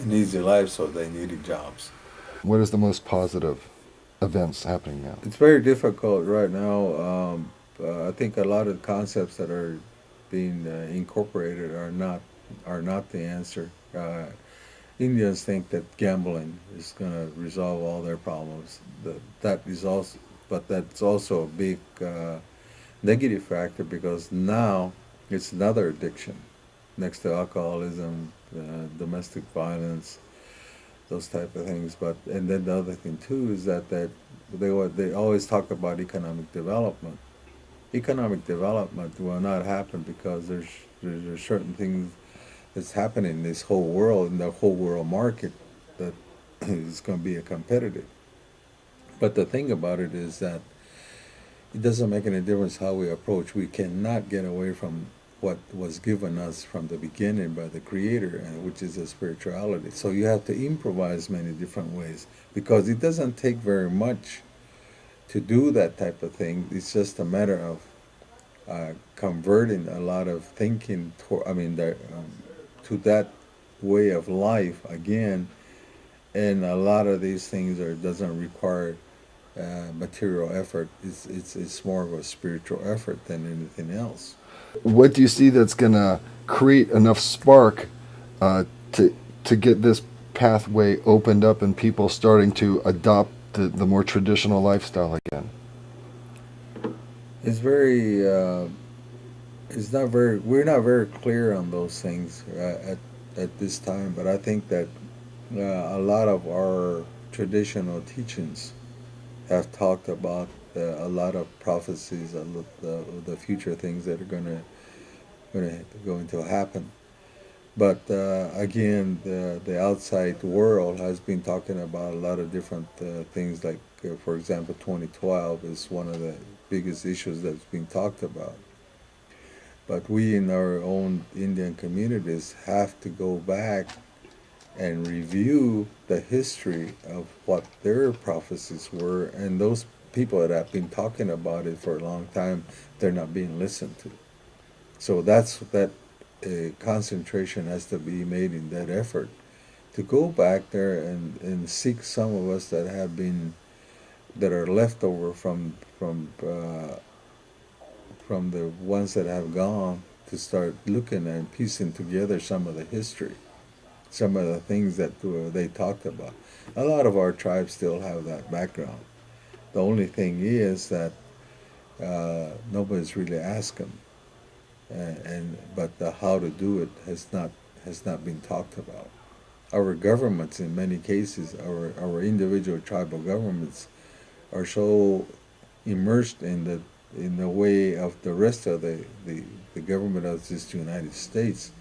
an easy life, so they needed jobs. What is the most positive events happening now? It's very difficult right now. I think a lot of concepts that are being incorporated are not the answer. Indians think that gambling is going to resolve all their problems. That is also, but that's also a big negative factor because now it's another addiction next to alcoholism, domestic violence, those type of things. But and then the other thing too is that they always talk about economic development. Economic development will not happen because there's certain things that's happening in this whole world, in the whole world market, that is going to be a competitive. But the thing about it is that it doesn't make any difference how we approach. We cannot get away from what was given us from the beginning by the Creator, which is a spirituality. So you have to improvise many different ways because it doesn't take very much to do that type of thing. It's just a matter of converting a lot of thinking to that way of life again. And a lot of these things doesn't require material effort. It's more of a spiritual effort than anything else. What do you see that's going to create enough spark uh, to get this pathway opened up and people starting to adopt the more traditional lifestyle again? It's very. It's not very. We're not very clear on those things at this time. But I think that a lot of our traditional teachings have talked about a lot of prophecies of the future things that are going to happen. But again, the outside world has been talking about a lot of different things. Like, for example, 2012 is one of the biggest issues that's been talked about. But we in our own Indian communities have to go back and review the history of what their prophecies were, and those people that have been talking about it for a long time, they're not being listened to. So that concentration has to be made in that effort to go back there and seek some of us that have been that are left over from the ones that have gone, to start looking and piecing together some of the history, some of the things that they talked about. A lot of our tribes still have that background. The only thing is that nobody's really asked them, and but the how to do it has not been talked about. Our governments, in many cases, our individual tribal governments, are so immersed in the way of the rest of the government of this United States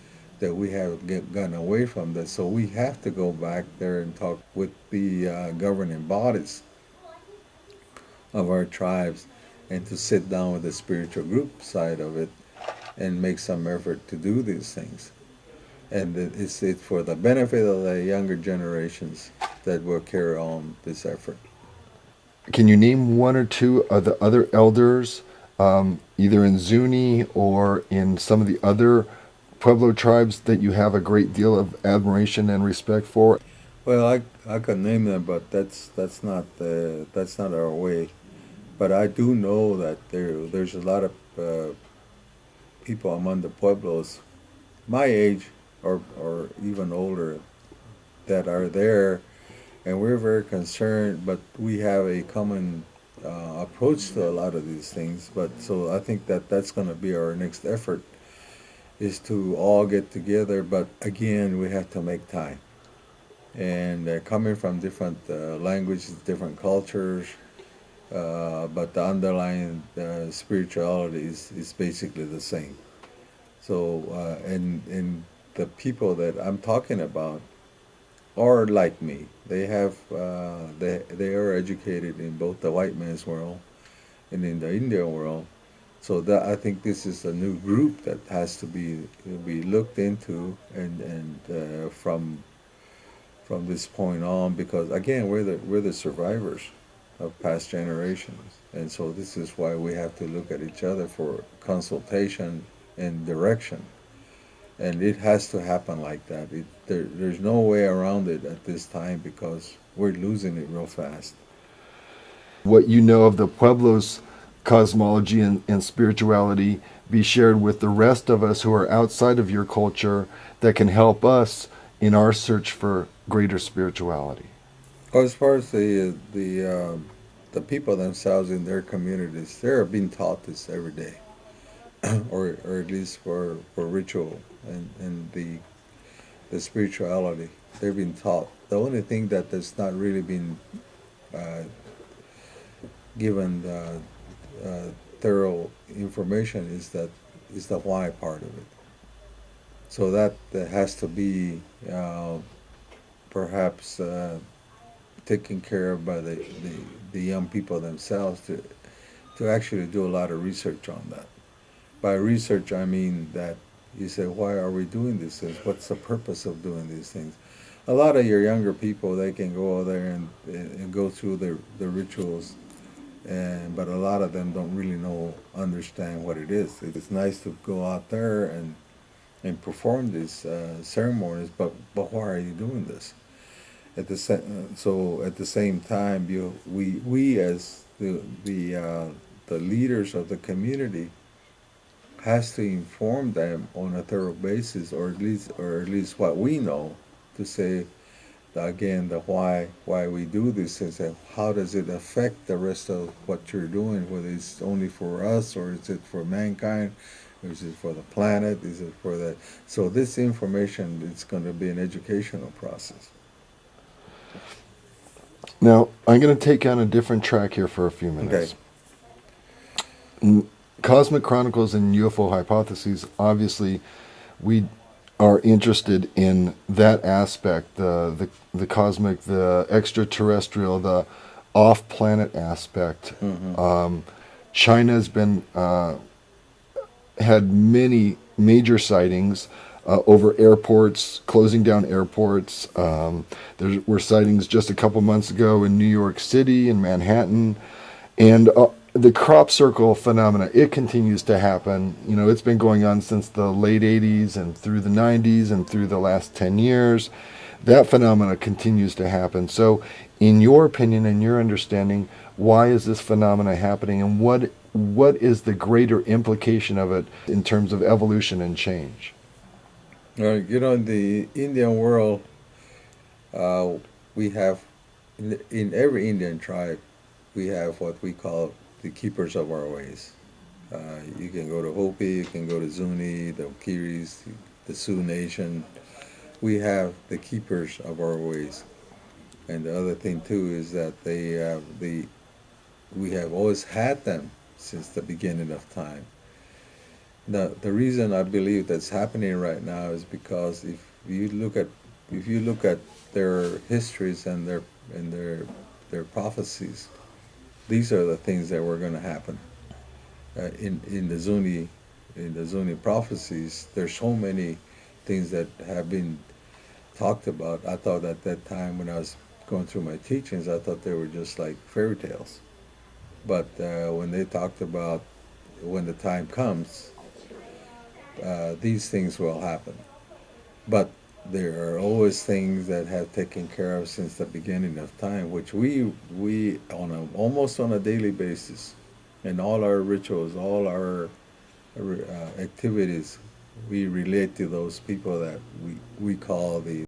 that we have gotten away from that. So we have to go back there and talk with the governing bodies of our tribes and to sit down with the spiritual group side of it and make some effort to do these things. And it's for the benefit of the younger generations that will carry on this effort. Can you name one or two of the other elders, either in Zuni or in some of the other Pueblo tribes that you have a great deal of admiration and respect for? Well, I can name them, but that's not our way. But I do know that there's a lot of people among the Pueblos, my age or even older, that are there, and we're very concerned. But we have a common approach to a lot of these things. But so I think that that's going to be our next effort, is to all get together. But again, we have to make time. And coming from different languages, different cultures, but the underlying spirituality is basically the same. So, and the people that I'm talking about are like me. They are educated in both the white man's world and in the Indian world. So that I think this is a new group that has to be looked into, and from this point on, because again we're the survivors of past generations, and so this is why we have to look at each other for consultation and direction. and it has to happen like that. There's no way around it at this time because we're losing it real fast. What you know of the Pueblo's cosmology and spirituality be shared with the rest of us who are outside of your culture that can help us in our search for greater spirituality. As far as the people themselves in their communities, they're being taught this every day, or at least for ritual and the spirituality. They're being taught. The only thing that has not really been uh, given thorough information is the why part of it. So that has to be perhaps taken care of by the young people themselves to actually do a lot of research on that. By research, I mean that you say, why are we doing these things? What's the purpose of doing these things? A lot of your younger people, they can go out there and go through the rituals, but a lot of them don't really understand what it is. It's nice to go out there and perform these ceremonies, but why are you doing this? So at the same time, we as the leaders of the community has to inform them on a thorough basis, or at least what we know, to say again the why we do this things and how does it affect the rest of what you're doing, whether it's only for us or is it for mankind, or is it for the planet, is it for the so this information is going to be an educational process. Now, I'm going to take on a different track here for a few Okay. minutes. Cosmic Chronicles and UFO Hypotheses, obviously, we are interested in that aspect, the cosmic, the extraterrestrial, the off-planet aspect. China's been had many major sightings over airports, closing down airports. There were sightings just a couple months ago in New York City and Manhattan, and the crop circle phenomena, it continues to happen. You know, it's been going on since the late 80s and through the 90s and through the last 10 years. That phenomena continues to happen. So, in your opinion and your understanding, why is this phenomena happening, and what is the greater implication of it in terms of evolution and change? You know, in the Indian world, uh, we have in every Indian tribe, we have what we call the keepers of our ways. You can go to Hopi, you can go to Zuni, the Kiris, the Sioux Nation. We have the keepers of our ways. And the other thing too is that they have we have always had them since the beginning of time. The reason I believe that's happening right now is because if you look at their histories and their prophecies, these are the things that were going to happen. In the Zuni prophecies, there's so many things that have been talked about. I thought at that time when I was going through my teachings, I thought they were just like fairy tales. But when they talked about when the time comes, these things will happen. But there are always things that have taken care of since the beginning of time, which we on almost on a daily basis, in all our rituals, all our activities, we relate to those people that we call the